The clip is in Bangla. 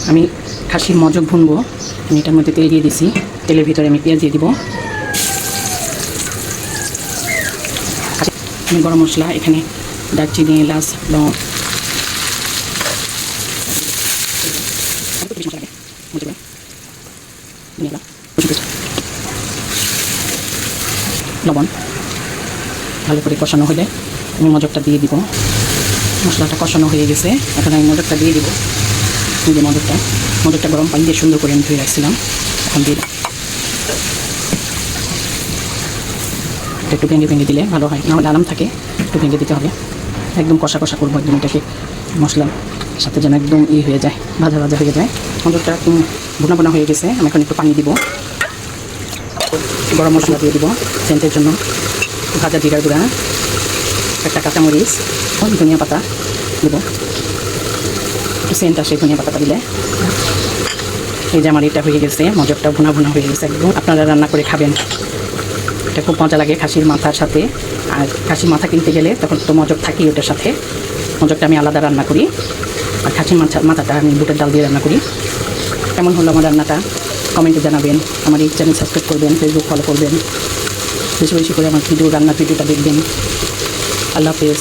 আমি খাসির মজক ভুনবো। আমি এটার মধ্যে তেল দিয়ে দিছি, তেলের ভিতরে আমি পেঁয়াজ দিয়ে দিব। আমি গরম মশলা এখানে দারচিনি, এলাচ, লং, লবণ ভালো করে কষানো হলে আমি মজকটা দিয়ে দিব। মশলাটা কষানো হয়ে গেছে, এখন আমি মজকটা দিয়ে দিব। যে মজকটা গরম পানি দিয়ে সুন্দর করে আমি ধুয়ে রাখছিলাম, এখন দিয়ে একটু ভেঙে দিলে ভালো হয়, না হলে আরাম থাকে, একটু ভেঙে দিতে হবে। একদম কষা করবো, একদম এটাকে মশলার সাথে যেন একদম হয়ে যায়, ভাজা হয়ে যায়। মজকটা একদম ভুনা হয়ে গেছে। আমি এখন একটু পানি দিব, গরম মশলা দিয়ে দিব সেন্টের জন্য, ভাজা জিরার গুঁড়া, একটা কাঁচামরিচ, ধনিয়া পাতা দেব, একটু সেন্ট আসে ধনিয়া পাতাটা দিলে। এই যে আমার এটা হয়ে গেছে, মজকটা ভুনা হয়ে গেছে একদম। আপনারা রান্না করে খাবেন, এটা খুব মজা লাগে খাসির মাথার সাথে। আর খাসির মাথা কিনতে গেলে তখন তো মজক থাকি ওটার সাথে। মজকটা আমি আলাদা রান্না করি, আর খাসির মাথাটা আমি বুটের ডাল দিয়ে রান্না করি। কেমন হলো আমার রান্নাটা কমেন্টে জানাবেন। আমার এই চ্যানেল সাবস্ক্রাইব করবেন, ফেসবুক ফলো করবেন, বেশি করে আমার রান্নার ভিডিওটা দেখবেন। আল্লাহ হাফেজ।